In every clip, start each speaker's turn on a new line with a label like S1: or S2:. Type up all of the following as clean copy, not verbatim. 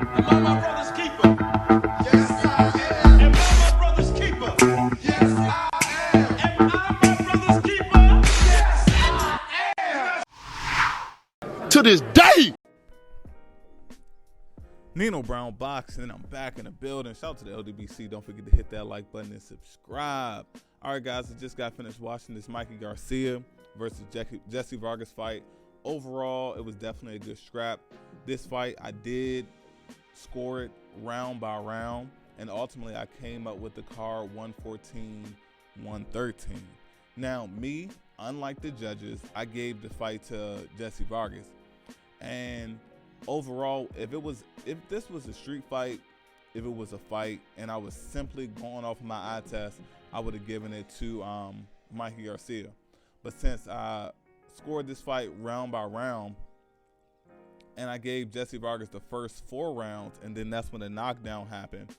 S1: Am I my brother's keeper? Yes, I am. Am I my brother's keeper? Yes, I am. Am I my brother's keeper? Yes, I am.
S2: To this day.
S3: Nino Brown Boxing, I'm back in the building. Shout out to the LDBC. Don't forget to hit that like button and subscribe. All right, guys, I just got finished watching this Mikey Garcia versus Jessie Vargas fight. Overall, it was definitely a good scrap. This fight, I did score it round by round, and ultimately I came up with the card 114-113. Now, me, unlike the judges, I gave the fight to Jessie Vargas. And overall, if this was a street fight, if it was a fight, and I was simply going off of my eye test, I would have given it to Mikey Garcia. But since I scored this fight round by round, and I gave Jessie Vargas the first 4 rounds, and then that's when the knockdown happened.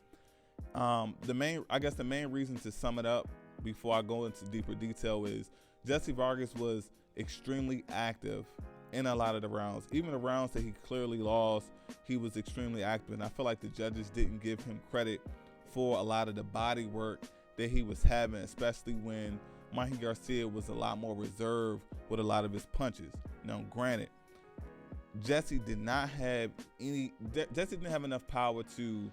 S3: The main reason to sum it up before I go into deeper detail is Jessie Vargas was extremely active in a lot of the rounds. Even the rounds that he clearly lost, he was extremely active, and I feel like the judges didn't give him credit for a lot of the body work that he was having, especially when Mikey Garcia was a lot more reserved with a lot of his punches. Now, granted, Jessie didn't have enough power to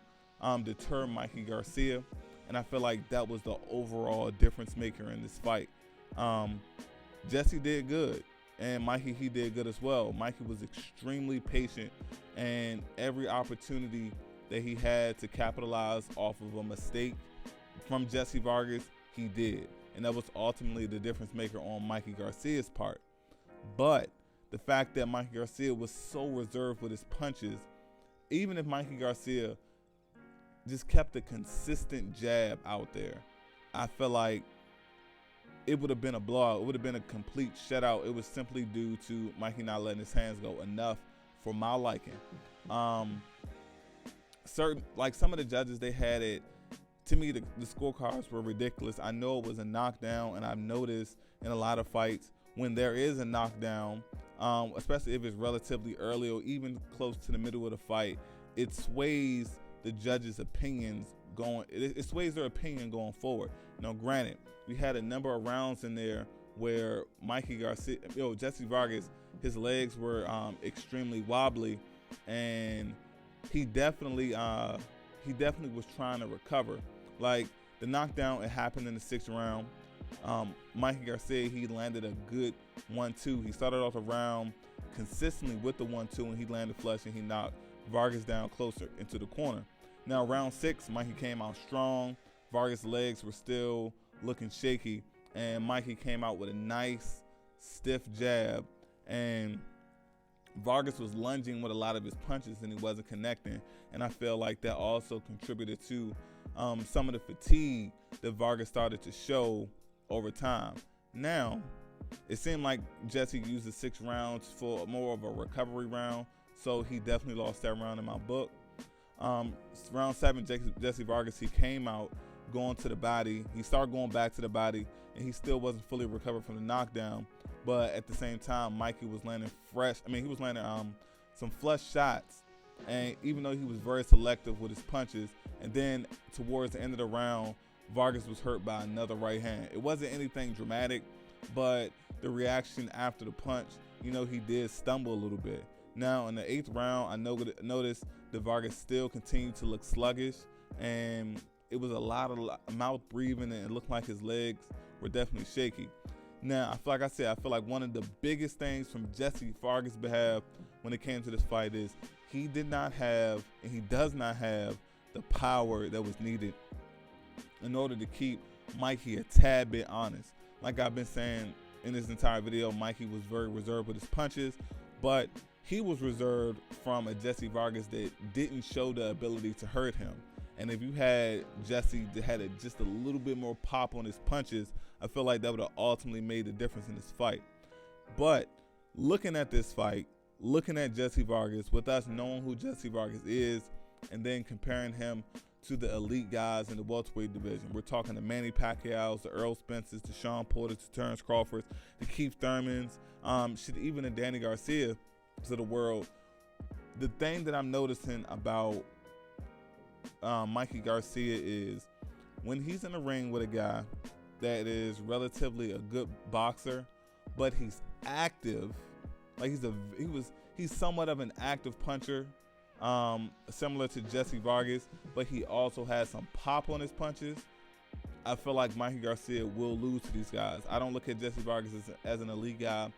S3: deter Mikey Garcia, and I feel like that was the overall difference maker in this fight. Jessie did good, and Mikey, he did good as well. Mikey was extremely patient, and every opportunity that he had to capitalize off of a mistake from Jessie Vargas, he did. And that was ultimately the difference maker on Mikey Garcia's part. But the fact that Mikey Garcia was so reserved with his punches, even if Mikey Garcia just kept a consistent jab out there, I feel like it would have been a blowout. It would have been a complete shutout. It was simply due to Mikey not letting his hands go enough for my liking. Some of the judges, they had it. To me, the scorecards were ridiculous. I know it was a knockdown, and I've noticed in a lot of fights when there is a knockdown, especially if it's relatively early or even close to the middle of the fight, it sways the judges' opinions it sways their opinion going forward. Now, granted, we had a number of rounds in there where Jessie Vargas, his legs were extremely wobbly, and he definitely was trying to recover. Like, the knockdown, it happened in the 6th round. Mikey Garcia, he landed a good 1-2. He started off the round consistently with the 1-2, and he landed flush, and he knocked Vargas down closer into the corner. Now, round 6, Mikey came out strong. Vargas' legs were still looking shaky, and Mikey came out with a nice, stiff jab, and Vargas was lunging with a lot of his punches, and he wasn't connecting. And I feel like that also contributed to some of the fatigue that Vargas started to show over time. Now, it seemed like Jessie used the 6 rounds for more of a recovery round, so he definitely lost that round in my book. Round 7, Jessie Vargas, he came out going to the body. He started going back to the body, and he still wasn't fully recovered from the knockdown. But at the same time, Mikey was landing he was landing some flush shots. And even though he was very selective with his punches, and then towards the end of the round, Vargas was hurt by another right hand. It wasn't anything dramatic, but the reaction after the punch, he did stumble a little bit. Now, in the 8th round, I noticed that Vargas still continued to look sluggish, and it was a lot of mouth breathing, and it looked like his legs were definitely shaky. Now, I feel like one of the biggest things from Jessie Vargas' behalf when it came to this fight is he did not have, and he does not have, the power that was needed in order to keep Mikey a tad bit honest. Like I've been saying in this entire video, Mikey was very reserved with his punches, but he was reserved from a Jessie Vargas that didn't show the ability to hurt him. And if you had Jessie that had just a little bit more pop on his punches, I feel like that would have ultimately made the difference in this fight. But looking at this fight, looking at Jessie Vargas, with us knowing who Jessie Vargas is, and then comparing him to the elite guys in the welterweight division. We're talking the Manny Pacquiao's, the Earl Spencers, the Sean Porters, the Terrence Crawfords, the Keith Thurmans, even the Danny Garcias of the world. the thing that I'm noticing about Mikey Garcia is when he's in the ring with a guy that is relatively a good boxer, but he's active, like he's somewhat of an active puncher, similar to Jessie Vargas, but he also has some pop on his punches. I feel like Mikey Garcia will lose to these guys. I don't look at Jessie Vargas as an elite guy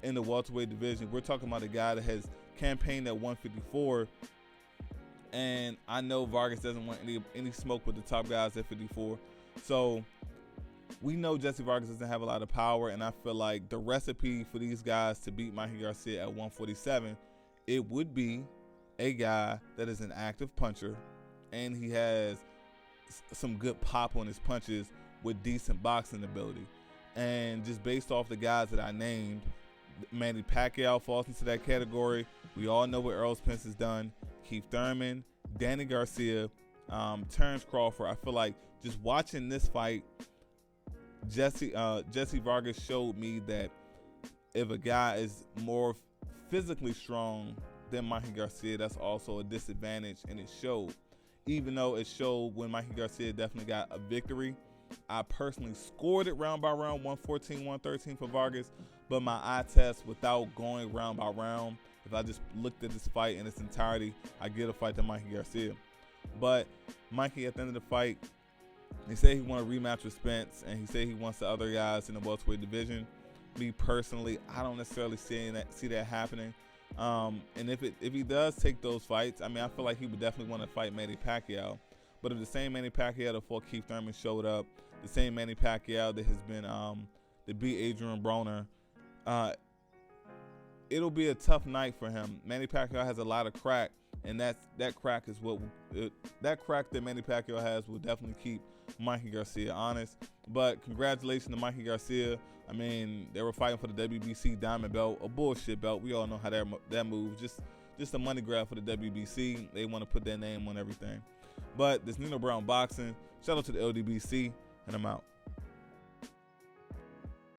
S3: in the welterweight division. We're talking about a guy that has campaigned at 154, and I know Vargas doesn't want any smoke with the top guys at 54. So we know Jessie Vargas doesn't have a lot of power, and I feel like the recipe for these guys to beat Mikey Garcia at 147, it would be a guy that is an active puncher, and he has some good pop on his punches with decent boxing ability. And just based off the guys that I named, Manny Pacquiao falls into that category. We all know what Earl Spence has done. Keith Thurman, Danny Garcia, Terrence Crawford. I feel like just watching this fight, Jessie Vargas showed me that if a guy is more physically strong than Mikey Garcia, that's also a disadvantage, and it showed. Even though it showed when Mikey Garcia definitely got a victory, I personally scored it round by round, 114-113 for Vargas, but my eye test without going round by round, if I just looked at this fight in its entirety, I get a fight to Mikey Garcia. But Mikey, at the end of the fight, he said he wanted a rematch with Spence, and he said he wants the other guys in the welterweight division. Me personally, I don't necessarily see that happening. And if he does take those fights, I mean, I feel like he would definitely want to fight Manny Pacquiao. But if the same Manny Pacquiao that fought Keith Thurman showed up, the same Manny Pacquiao that has been that beat Adrian Broner, it'll be a tough night for him. Manny Pacquiao has a lot of crack, and that crack is that crack that Manny Pacquiao has will definitely keep Mikey Garcia honest. But congratulations to Mikey Garcia. I mean, they were fighting for the WBC Diamond Belt, a bullshit belt. We all know how that moves. Just a money grab for the WBC. They want to put their name on everything. But this Nino Brown Boxing. Shout out to the LDBC, and I'm out.